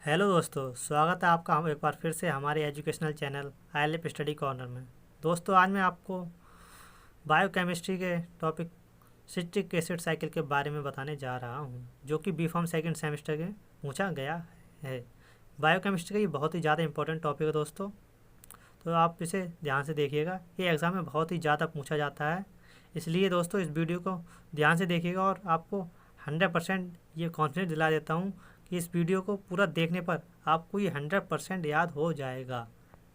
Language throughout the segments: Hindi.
हेलो दोस्तों, स्वागत है आपका हम एक बार फिर से हमारे एजुकेशनल चैनल आईएलएफ स्टडी कॉर्नर में। दोस्तों, आज मैं आपको बायोकेमिस्ट्री के टॉपिक सिट्रिक एसिड साइकिल के बारे में बताने जा रहा हूं, जो कि बी फॉर्म सेकेंड सेमेस्टर में पूछा गया है। बायोकेमिस्ट्री का ये बहुत ही ज़्यादा इंपॉर्टेंट टॉपिक है दोस्तों, तो आप इसे ध्यान से देखिएगा। ये एग्ज़ाम में बहुत ही ज़्यादा पूछा जाता है, इसलिए दोस्तों इस वीडियो को ध्यान से देखिएगा और आपको 100% ये कॉन्फिडेंस दिला देता हूँ कि इस वीडियो को पूरा देखने पर आपको ये 100% याद हो जाएगा।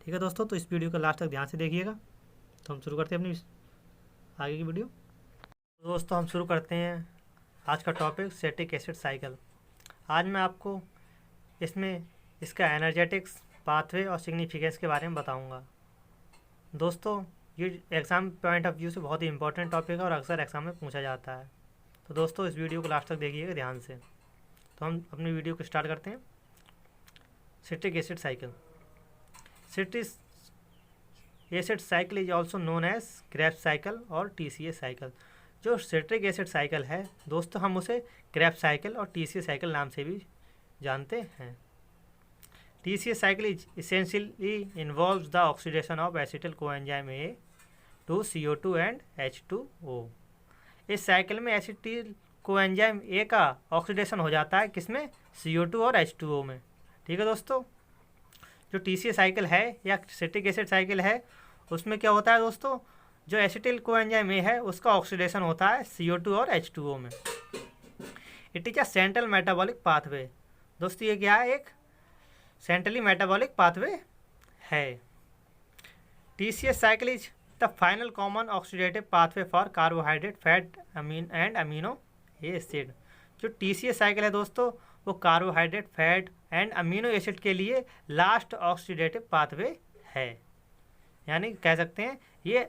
ठीक है दोस्तों, तो इस वीडियो को लास्ट तक ध्यान से देखिएगा। तो हम शुरू करते हैं अपनी आगे की वीडियो। दोस्तों, हम शुरू करते हैं आज का टॉपिक सिट्रिक एसिड साइकिल। आज मैं आपको इसमें इसका एनर्जेटिक्स, पाथवे और सिग्निफिकेंस के बारे में बताऊंगा। दोस्तों, ये एग्ज़ाम पॉइंट ऑफ व्यू से बहुत ही इंपॉर्टेंट टॉपिक है और अक्सर एग्ज़ाम में पूछा जाता है। तो दोस्तों, इस वीडियो को लास्ट तक देखिएगा ध्यान से। तो हम अपनी वीडियो को स्टार्ट करते हैं। Citric acid cycle. Citric acid cycle is also known as Krebs cycle और टीसीए साइकिल। जो सिट्रिक एसिड साइकिल है दोस्तों, हम उसे क्रेब्स साइकिल और टीसीए साइकिल नाम से भी जानते हैं। TCA cycle is essentially involves the oxidation of acetyl coenzyme A to CO2 and H2O। इस साइकिल में एसिटिल कोएंजाइम ए का ऑक्सीडेशन हो जाता है किसमें? CO2 और H2O में। ठीक है दोस्तों, जो टीसीए साइकिल है या सिट्रिक एसिड साइकिल है उसमें क्या होता है दोस्तों, जो एसिटिल कोएंजाइम ए है उसका ऑक्सीडेशन होता है CO2 और H2O में। It is a central metabolic pathway. दोस्तों, ये क्या है? एक सेंट्रली मेटाबॉलिक पाथवे है। TCA cycle is the final common oxidative pathway for carbohydrate, fat and amino acid. जो टीसीए साइकिल है दोस्तों, वो carbohydrate, fat and amino acid के लिए लास्ट ऑक्सीडेटिव पाथवे है। यानी कह सकते हैं ये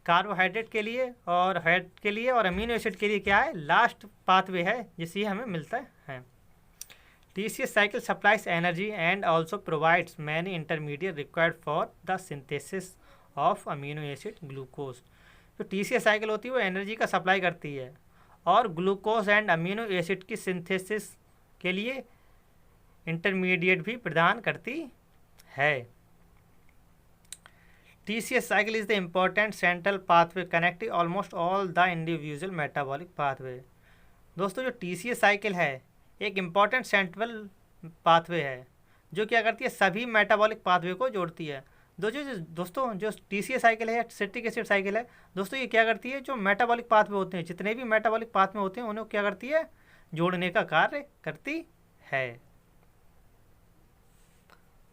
कार्बोहाइड्रेट के लिए और फैट के लिए और अमीनो एसिड के लिए क्या है? लास्ट पाथवे है जिससे हमें मिलता है। TCA cycle supplies energy and also provides many intermediate required for the synthesis of amino acid glucose। जो TCA साइकिल होती है वो एनर्जी का सप्लाई करती है और ग्लूकोज एंड अमीनो एसिड की सिंथेसिस के लिए इंटरमीडिएट भी प्रदान करती है। TCA cycle is the important central pathway connecting almost all the individual metabolic pathway। दोस्तों, जो TCA साइकिल है एक इम्पॉर्टेंट सेंट्रल पाथवे है जो क्या करती है? सभी मेटाबॉलिक पाथवे को जोड़ती है। दोस्तों, जो टीसीए साइकिल है, सिट्रिक एसिड साइकिल है दोस्तों, ये क्या करती है? जो मेटाबॉलिक पाथवे होते हैं, जितने भी मेटाबॉलिक पाथवे होते हैं उन्हें क्या करती है? जोड़ने का कार्य करती है।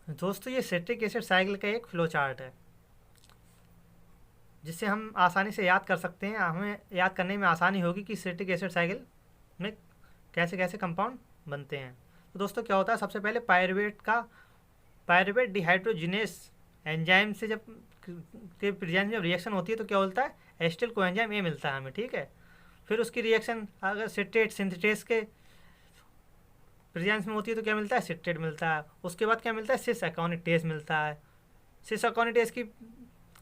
दोस्तों, ये सिट्रिक एसिड साइकिल का एक फ्लो चार्ट है जिससे हम आसानी से याद कर सकते हैं। हमें याद करने में आसानी होगी कि सिट्रिक एसिड साइकिल में कैसे कैसे कंपाउंड बनते हैं। तो दोस्तों, क्या होता है? सबसे पहले पायरुवेट डिहाइड्रोजिनेस एंजाइम से जब के प्रेजेंस जब रिएक्शन होती है तो क्या होता है? एसिटिल कोएंजाइम ए मिलता है हमें। ठीक है, फिर उसकी रिएक्शन अगर सिट्रेट सिंथेटेस के प्रेजेंस में होती है तो क्या मिलता है? सिट्रेट मिलता है। उसके बाद क्या मिलता है? सिस अकोनिटेस मिलता है। सिस अकोनिटेस की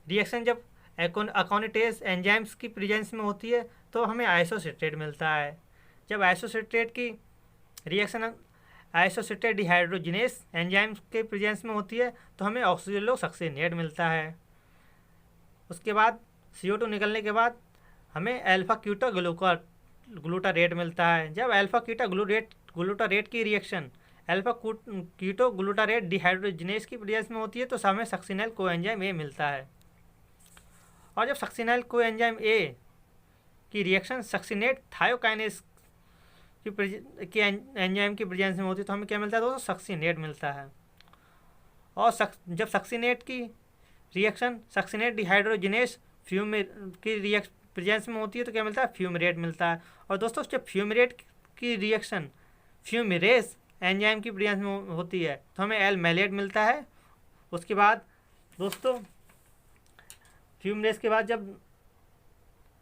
रिएक्शन जब अकोनिटेस एंजाइम्स की प्रेजेंस में होती है तो हमें आइसोसिट्रेट मिलता है। जब आइसोसिट्रेट की रिएक्शन आइसोसिट्रेट डिहाइड्रोजिनेस एंजाइम के प्रेजेंस में होती है तो हमें ऑक्सीजनोसक्सिनेट मिलता है। उसके बाद CO2 निकलने के बाद हमें अल्फा क्यूटा ग्लूटारेट मिलता है। जब अल्फा क्यूटा ग्लूटारेट की reaction alpha Quito glutarate dehydrogenase की प्रेजेंस में होती है तो हमें सक्सिनल कोएंजाइम ए मिलता है। और जब सक्सिनल कोएंजाइम ए की रिएक्शन सक्सिनेट थायोकाइनेस की एंजाइम की प्रेजेंस में होती है तो हमें क्या मिलता है दोस्तों? सक्सिनेट मिलता है। और जब सक्सिनेट की रिएक्शन सक्सिनेट डिहाइड्रोजिनेस की प्रेजेंस में होती है तो क्या मिलता है? फ्यूमरेट मिलता है। और दोस्तों, जब फ्यूमरेट की रिएक्शन फ्यूमरेस एंजाइम की प्रेजेंस में होती है तो हमें एल मैलेट मिलता है। उसके बाद दोस्तों, फ्यूमरेस के बाद जब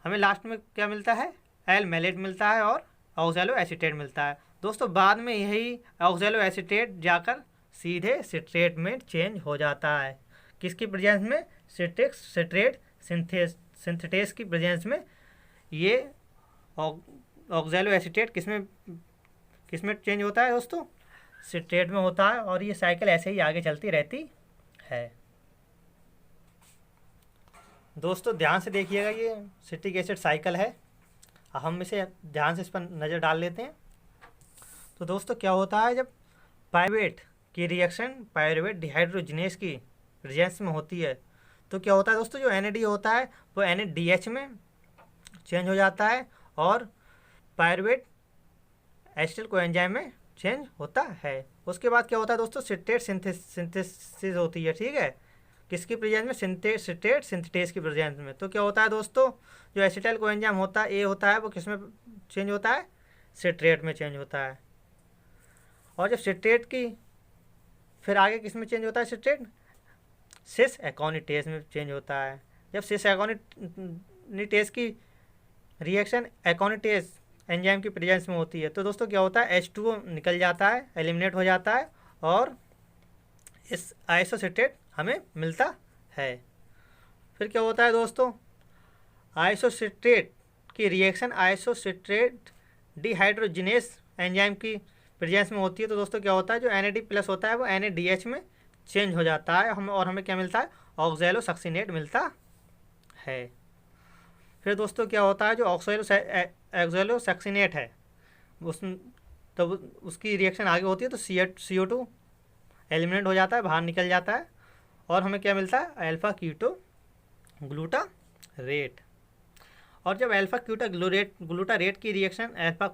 हमें लास्ट में क्या मिलता है? एल मैलेट मिलता है और ऑक्सैलो एसीटेट मिलता है। दोस्तों, बाद में यही ऑक्सैलो एसीटेट जाकर सीधे सिट्रेट में चेंज हो जाता है। किसकी प्रेजेंस में? सिट्रेट सिंथेटेस की प्रेजेंस में ये ऑक्सैलो एसीटेट किसमें चेंज होता है दोस्तों? सिट्रेट में होता है और ये साइकिल ऐसे ही आगे चलती रहती है। दोस्तों ध्यान से देखिएगा, ये सिट्रिक एसिड साइकिल है। हम इसे ध्यान से इस पर नज़र डाल लेते हैं। तो दोस्तों क्या होता है, जब पाइरुवेट की रिएक्शन पाइरुवेट डिहाइड्रोजिनेस की प्रेजेंस में होती है तो क्या होता है दोस्तों, जो NAD होता है वो NADH में चेंज हो जाता है और पाइरुवेट एसिटिल कोएंजाइम में चेंज होता है। उसके बाद क्या होता है दोस्तों, सिट्रेट सिंथेसिस होती है, ठीक है, किसकी प्रेजेंस में, सिट्रेट सिंथेटेस की प्रेजेंस में। तो क्या होता है दोस्तों, जो एसिटाइल कोएंजाइम होता है A होता है वो किस में चेंज होता है, सिट्रेट में चेंज होता है। और जब सिट्रेट की फिर आगे किस में चेंज होता है, सिट्रेट सिस एकोनिटेस में चेंज होता है। जब सिस एकोनिटेस की रिएक्शन एकोनिटेस एंजाइम की प्रेजेंस में होती है तो दोस्तों क्या होता है, H2O निकल जाता है, एलिमिनेट हो जाता है और इस आइसोसिट्रेट हमें मिलता है। फिर क्या होता है दोस्तों, आइसोसिट्रेट की रिएक्शन आइसोसिट्रेट डिहाइड्रोजिनेस एंजाइम की प्रेजेंस में होती है तो दोस्तों क्या होता है, जो NAD+ होता है वो NADH में चेंज हो जाता है हमें क्या मिलता है, ऑक्सैलोसक्सिनेट मिलता है। फिर दोस्तों क्या होता है, जो ऑक्सैलोसक्सिनेट है उस तब उसकी रिएक्शन आगे होती है तो CO2 एलिमिनेट हो जाता है, बाहर निकल जाता है और हमें क्या मिलता है, अल्फा कीटोग्लूटारेट। और जब अल्फा ग्लूटारेट की रिएक्शन अल्फा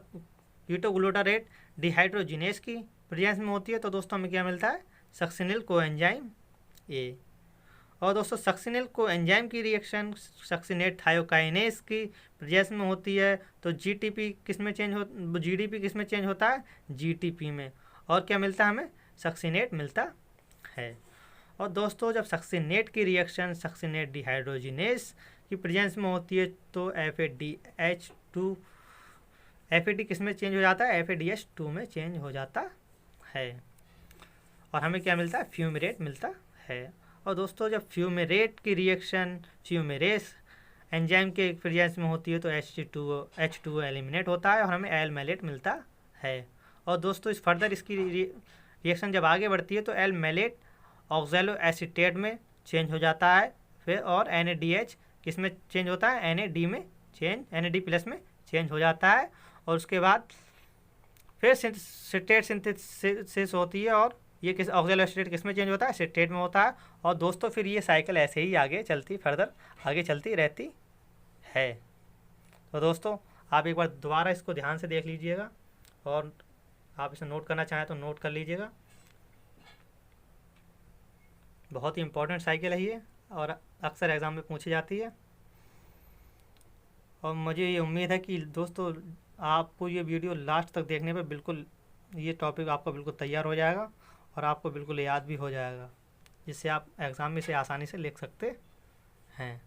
कीटोग्लूटारेट डिहाइड्रोजिनेस की प्रेजेंस में होती है तो दोस्तों हमें क्या मिलता है, सक्सिनिल कोएंजाइम A। और दोस्तों सक्सिनिल कोएंजाइम की रिएक्शन सक्सिनेट थायोकाइनेस की प्रेजेंस में होती है तो GDP किस में चेंज होता है, GTP में। और क्या मिलता है हमें, सक्सिनेट मिलता है। और दोस्तों जब सक्सिनेट की रिएक्शन सक्सिनेट डिहाइड्रोजिनेस की प्रेजेंस में होती है तो FAD किस में चेंज हो जाता है, FADH2 में चेंज हो जाता है और हमें क्या मिलता है, फ्यूमेरेट मिलता है। और दोस्तों जब फ्यूमेरेट की रिएक्शन फ्यूमेरेस एंजाइम के प्रेजेंस में होती है तो H2O एलिमिनेट होता है और हमें L-मैलेट मिलता है। और दोस्तों इस फर्दर इसकी रिएक्शन जब आगे बढ़ती है तो L-मैलेट ऑक्सैलो एसीटेट में चेंज हो जाता है फिर और NADH किस में चेंज होता है, NAD+ में चेंज हो जाता है। और उसके बाद फिर सिट्रेट सिंथेसिस होती है और ये किस ऑक्सैलो एसीटेट किस में चेंज होता है, सिट्रेट में होता है। और दोस्तों फिर ये साइकिल ऐसे ही आगे चलती रहती है। तो दोस्तों आप एक बार दोबारा इसको ध्यान से देख लीजिएगा और आप इसे नोट करना चाहें तो नोट कर लीजिएगा। बहुत ही इम्पोर्टेंट साइकिल है ये और अक्सर एग्ज़ाम में पूछी जाती है। और मुझे ये उम्मीद है कि दोस्तों आपको ये वीडियो लास्ट तक देखने पे बिल्कुल ये टॉपिक आपका बिल्कुल तैयार हो जाएगा और आपको बिल्कुल याद भी हो जाएगा, जिससे आप एग्ज़ाम में से आसानी से लिख सकते हैं।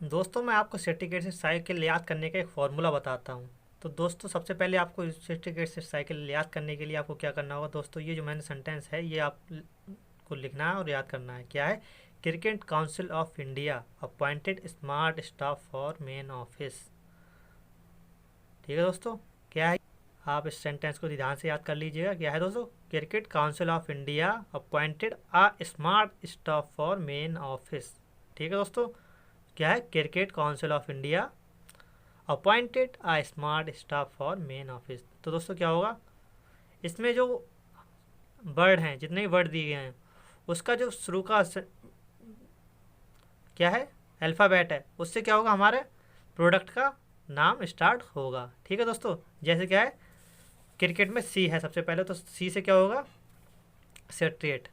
दोस्तों मैं आपको सिट्रिक एसिड साइकिल याद करने का एक फ़ॉर्मूला बताता हूँ। तो दोस्तों सबसे पहले आपको सिट्रिक एसिड साइकिल याद करने के लिए आपको क्या करना होगा दोस्तों, ये जो मैंने सेंटेंस है ये आपको लिखना है और याद करना है। क्या है, cricket council of India appointed smart staff for main office. ठीक है दोस्तों, क्या है, आप इस सेंटेंस को ध्यान से याद कर लीजिएगा। क्या है दोस्तों, cricket council of India appointed a smart staff for main office. ठीक है दोस्तों, क्या है, cricket council of India appointed a smart staff for main office. तो दोस्तों क्या होगा, इसमें जो वर्ड हैं, जितने भी वर्ड दिए गए हैं उसका जो शुरू का क्या है, अल्फ़ाबेट है, उससे क्या होगा, हमारे प्रोडक्ट का नाम स्टार्ट होगा। ठीक है दोस्तों, जैसे क्या है, क्रिकेट में C है सबसे पहले, तो C से क्या होगा, सिट्रेट।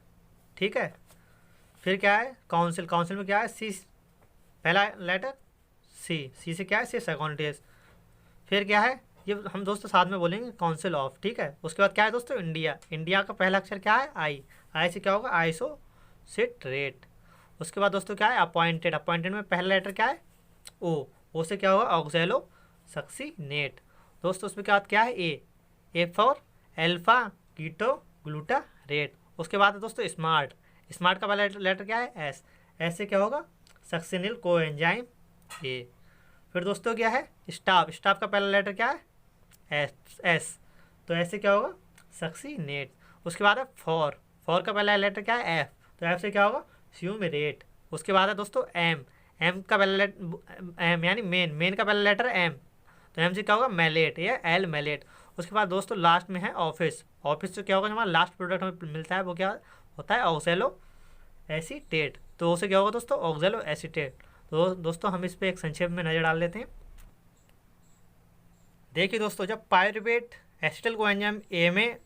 ठीक है, फिर क्या है, काउंसिल में क्या है, C पहला लेटर C से क्या है, सिस एकोनिटेस। फिर क्या है, ये हम दोस्तों साथ में बोलेंगे काउंसिल ऑफ। ठीक है, उसके बाद क्या है दोस्तों, इंडिया का पहला अक्षर क्या है, आई से क्या होगा, आइसोसिट्रेट। उसके बाद दोस्तों क्या है, अपॉइंटेड में पहला लेटर क्या है, ओ से क्या होगा, ऑक्सैलोसक्सिनेट। दोस्तों उसमें क्या है, ए फॉर अल्फा कीटोग्लूटारेट। उसके बाद है दोस्तों स्मार्ट का पहला लेटर क्या है, एस से क्या होगा, सक्सिनिल कोएंजाइम A। फिर दोस्तों क्या है, स्टाफ का पहला लेटर क्या है, एस, तो ऐसे क्या होगा, सक्सीनेट। उसके बाद है फॉर, फॉर का पहला लेटर क्या है, एफ, तो एफ से क्या होगा, फ्यूमेरेट। उसके बाद है दोस्तों एम, एम का पहला लेटर, एम यानी मेन, मेन का पहला लेटर एम, तो एम से क्या होगा, मैलेट या एल मैलेट। उसके बाद दोस्तों लास्ट में है ऑफिस, ऑफिस से क्या होगा, हमारा लास्ट प्रोडक्ट हमें मिलता है वो क्या होता है, ऑक्सैलो एसीटेट, तो उससे क्या होगा दोस्तों, ऑक्सैलो एसीटेट। तो दोस्तों हम इस पर एक संक्षेप में नज़र डाल लेते हैं। देखिए दोस्तों, जब पायरुवेट एसिटल कोएंजाइम ए में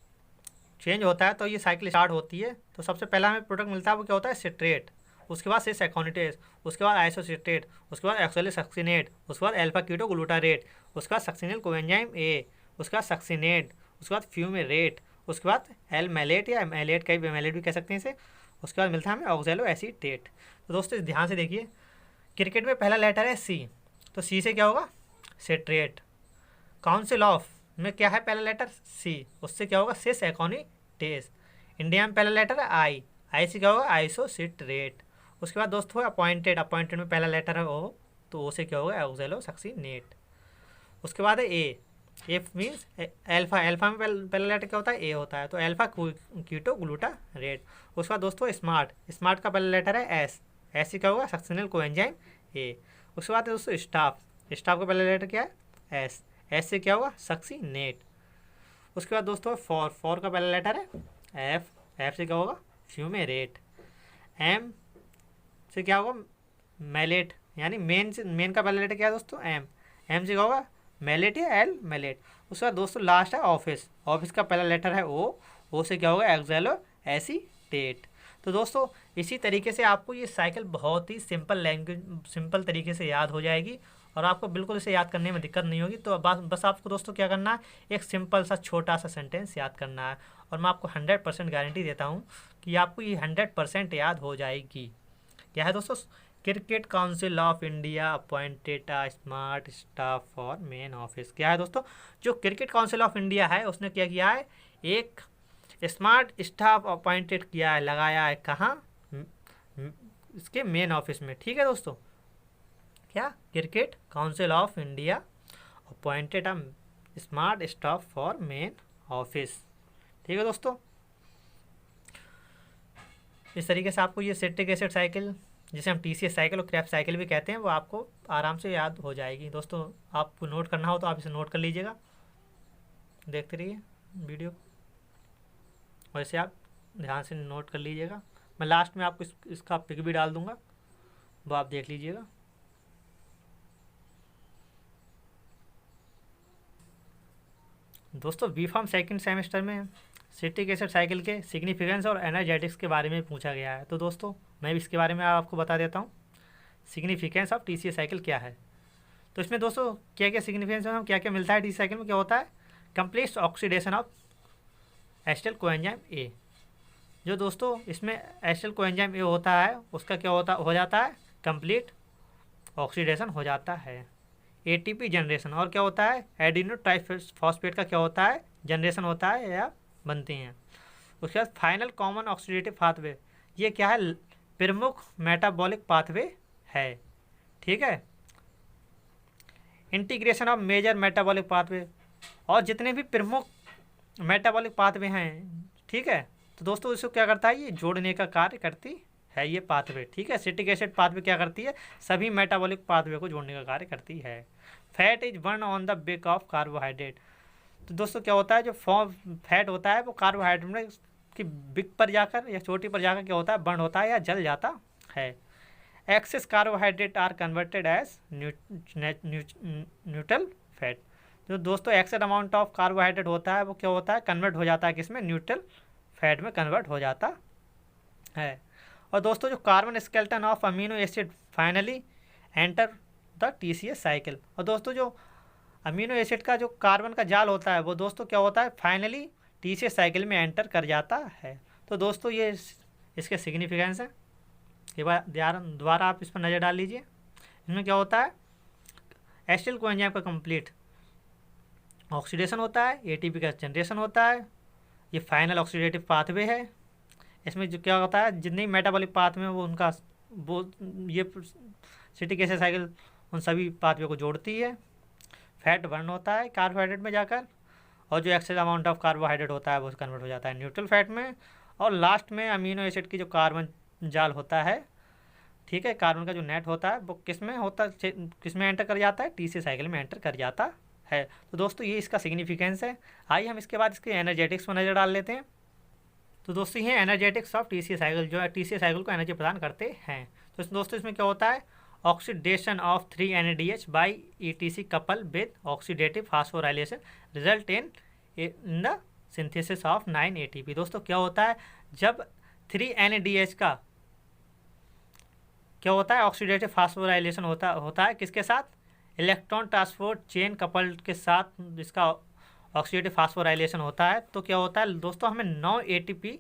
चेंज होता है तो ये साइकिल स्टार्ट होती है। तो सबसे पहला हमें प्रोडक्ट मिलता है वो क्या होता है, सिट्रेट, उसके बाद सिस एकोनिटेज, उसके बाद आइसोसिट्रेट, उसके बाद एक्सोलिसक्सिनेट, उसके बाद अल्फा कीटो ग्लूटारेट, उसके बाद सक्सिनिल कोएंजाइम ए, उसके बाद सक्सिनेट, उसके बाद फ्यूमेरेट, उसके बाद एल मैलेट या मैलेट, कई मैलेट भी कह सकते हैं इसे। उसके बाद मिलता है हमें ऑक्सैलो एसीटेट। तो दोस्तों ध्यान से देखिए, क्रिकेट में पहला लेटर है सी, तो सी से क्या होगा, सिट्रेट। काउंसिल ऑफ में क्या है, पहला लेटर सी, उससे क्या होगा, सिस एकोनिटेज। इंडिया में पहला लेटर है आई, आई से क्या होगा, आइसोसिट्रेट। उसके बाद दोस्तों है अपॉइंटेड, अपॉइंटेड में पहला लेटर है ओ, तो ओ से क्या होगा, ऑक्सैलो सक्सिनेट। उसके बाद है ए, ए मीन्स एल्फा, एल्फा में पहला लेटर क्या होता है, ए होता है, तो एल्फा कीटो ग्लूटारेट। उसके बाद दोस्तों स्मार्ट, स्मार्ट का पहला लेटर है एस, एस से क्या होगा, सक्सिनल कोएंजाइम ए। उसके बाद दोस्तों स्टाफ, स्टाफ का पहला लेटर क्या है, एस, एस से क्या होगा, सक्सिनेट। उसके बाद दोस्तों फॉर, फॉर का पहला लेटर है एफ, एफ से क्या होगा, फ्यूमेरेट। एम से क्या होगा, मैलेट, यानी मेन से, मेन का पहला लेटर क्या है दोस्तों, एम, एम से क्या होगा, मैलेट या एल मैलेट। उसके बाद दोस्तों लास्ट है ऑफिस, ऑफिस का पहला लेटर है ओ से क्या होगा, एक्सैलो एसीटेट। तो दोस्तों इसी तरीके से आपको ये साइकिल बहुत ही सिंपल लैंग्वेज, सिंपल तरीके से याद हो जाएगी और आपको बिल्कुल इसे याद करने में दिक्कत नहीं होगी। तो बस आपको दोस्तों क्या करना है, एक सिंपल सा छोटा सा सेंटेंस याद करना है और मैं आपको 100% गारंटी देता हूँ कि आपको ये 100% याद हो जाएगी। क्या है दोस्तों, cricket council of India appointed a smart staff for main office. क्या है दोस्तों, जो क्रिकेट काउंसिल ऑफ इंडिया है उसने क्या किया है, एक स्मार्ट स्टाफ अपॉइंटेड किया है, लगाया है कहाँ, इसके मेन ऑफिस में। ठीक है दोस्तों, क्या, cricket council of India appointed a smart staff for main office. ठीक है दोस्तों, इस तरीके से आपको ये सिट्रिक एसिड साइकिल, जिसे हम टीसीएस साइकिल और क्रैप साइकिल भी कहते हैं, वो आपको आराम से याद हो जाएगी। दोस्तों आपको नोट करना हो तो आप इसे नोट कर लीजिएगा, देखते रहिए वीडियो, और इसे आप ध्यान से नोट कर लीजिएगा। मैं लास्ट में आपको इसका पिक भी डाल दूंगा, वो आप देख लीजिएगा। दोस्तों बीफार्म सेकंड सेमेस्टर में सिट्रिक एसिड साइकिल के सिग्निफिकेंस और एनर्जेटिक्स के बारे में पूछा गया है, तो दोस्तों मैं भी इसके बारे में आपको बता देता हूँ। सिग्निफिकेंस ऑफ टीसीएस साइकिल क्या है, तो इसमें दोस्तों क्या क्या सिग्निफिकेंस में क्या क्या मिलता है, टीसीएस साइकिल में क्या होता है, complete oxidation of acetyl coenzyme A. जो दोस्तों इसमें एसिटल कोएंजाइम ए होता है उसका क्या होता हो जाता है, कंप्लीट ऑक्सीडेशन हो जाता है। एटीपी जनरेशन, और क्या होता है, एडिनो ट्राइफॉस्फेट का क्या होता है, जनरेशन होता है या बनते हैं। उसके बाद फाइनल कॉमन ऑक्सीडेटिव पाथवे, ये क्या है, प्रमुख मेटाबॉलिक पाथवे है। ठीक है, integration of major metabolic pathway, और जितने भी प्रमुख मेटाबॉलिक पाथवे हैं, ठीक है, तो दोस्तों इसको क्या करता है, ये जोड़ने का कार्य करती है ये पाथवे। ठीक है, सिट्रिक एसिड पाथवे क्या करती है, सभी मेटाबॉलिक पाथवे को जोड़ने का कार्य करती है। Fat is burn on the back of carbohydrate, तो दोस्तों क्या होता है, जो फैट होता है वो कार्बोहाइड्रेट में की बिक पर जाकर या चोटी पर जाकर क्या होता है, बर्न होता है या जल जाता है। Excess carbohydrate are converted as neutral fat, जो दोस्तों एक्सेस अमाउंट ऑफ कार्बोहाइड्रेट होता है वो क्या होता है, कन्वर्ट हो जाता है किसमें, न्यूट्रल फैट में कन्वर्ट हो जाता है। और दोस्तों जो carbon skeleton of amino acid finally enter the TCS cycle, और दोस्तों जो अमीनो एसिड का जो कार्बन का जाल होता है वो दोस्तों क्या होता है, फाइनली टीसीएस साइकिल में एंटर कर जाता है। तो दोस्तों ये इसके सिग्निफिकेंस है, एक बार दोबारा आप इस पर नज़र डाल लीजिए। इसमें क्या होता है, एसिटिल कोएंजाइम का कंप्लीट ऑक्सीडेशन होता है, एटीपी का जनरेशन होता है, ये फाइनल ऑक्सीडेटिव पाथवे है। इसमें जो क्या होता है, जितने मेटाबॉलिक पाथवे वो उनका वो ये सिट्रिक एसिड साइकिल उन सभी पाथवे को जोड़ती है। फैट बर्न होता है कार्बोहाइड्रेट में जाकर, और जो एक्सेस अमाउंट ऑफ कार्बोहाइड्रेट होता है वो कन्वर्ट हो जाता है न्यूट्रल फैट में। और लास्ट में अमीनो एसिड की जो कार्बन जाल होता है, ठीक है, कार्बन का जो नेट होता है वो किस में होता है, किस में एंटर कर जाता है, टीसीए साइकिल में एंटर कर जाता है। तो दोस्तों ये इसका सिग्निफिकेंस है। आइए हम इसके बाद इसके एनर्जेटिक्स पर नज़र डाल लेते हैं। तो दोस्तों ये एनर्जेटिक्स ऑफ टीसीए साइकिल, जो है टीसीए साइकिल को एनर्जी प्रदान करते हैं। तो दोस्तों इसमें क्या होता है, oxidation of 3 NADH by ETC couple with oxidative phosphorylation result in the synthesis of 9 ATP। दोस्तों क्या होता है, जब 3 NADH का क्या होता है, ऑक्सीडेटिव फास्फोराइलेशन होता है किसके साथ, इलेक्ट्रॉन ट्रांसपोर्ट चेन कपल के साथ, जिसका ऑक्सीडेटिव फास्फोराइलेशन होता है। तो क्या होता है दोस्तों, हमें 9 ATP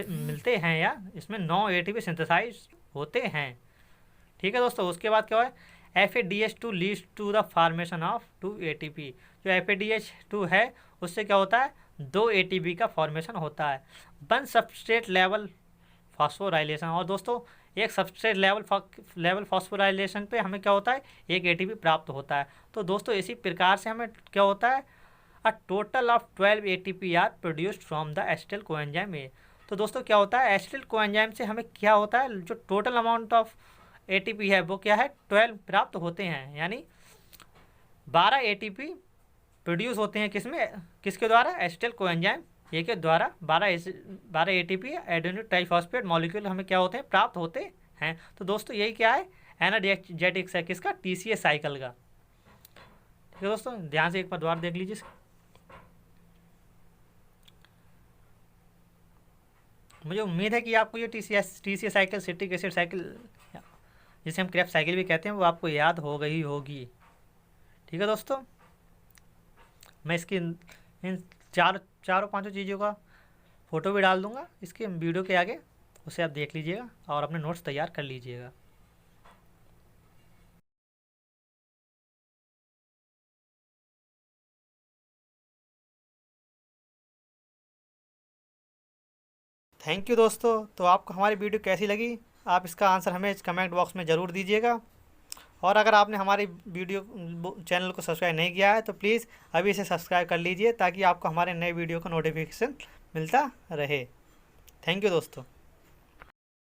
मिलते हैं, या इसमें 9 ATP सिंथेसाइज होते हैं। ठीक है दोस्तों, उसके बाद क्या है, FADH2 leads to the formation of 2 ATP। जो FADH2 है उससे क्या होता है, 2 ATP का फॉर्मेशन होता है। 1 सबस्ट्रेट लेवल फॉस्फोराइलेशन, और दोस्तों एक सबस्ट्रेट लेवल फॉस्फोराइलेशन पे हमें क्या होता है, 1 ATP प्राप्त होता है। तो दोस्तों इसी प्रकार से हमें क्या होता है, a total of 12 ATP are produced from the acetyl coenzyme A. तो दोस्तों क्या होता है, एसिटिल कोएंजाइम से हमें क्या होता है, जो टोटल अमाउंट ऑफ ATP है वो क्या है, 12 प्राप्त होते हैं। यानी 12 ATP प्रोड्यूस होते हैं किसके द्वारा, एसिटिल कोएंजाइम ए के द्वारा। 12 ATP एडेनिन ट्राइफॉस्फेट मॉलिक्यूल हमें क्या होते हैं, प्राप्त होते हैं। तो दोस्तों यही क्या है, एनर्जेटिक्स है किसका, टीसीए साइकिल का। ठीक है दोस्तों, ध्यान से एक बार दोबारा देख लीजिए। मुझे उम्मीद है कि आपको ये TCA cycle, citric acid cycle, जिसे हम क्रेब्स साइकिल भी कहते हैं, वो आपको याद हो गई होगी। ठीक है दोस्तों, मैं इसकी इन चारों पांचों चीज़ों का फ़ोटो भी डाल दूंगा इसके वीडियो के आगे, उसे आप देख लीजिएगा और अपने नोट्स तैयार कर लीजिएगा। थैंक यू दोस्तों। तो आपको हमारी वीडियो कैसी लगी, आप इसका आंसर हमें कमेंट बॉक्स में ज़रूर दीजिएगा। और अगर आपने हमारी वीडियो चैनल को सब्सक्राइब नहीं किया है तो प्लीज़ अभी इसे सब्सक्राइब कर लीजिए, ताकि आपको हमारे नए वीडियो का नोटिफिकेशन मिलता रहे। थैंक यू दोस्तों।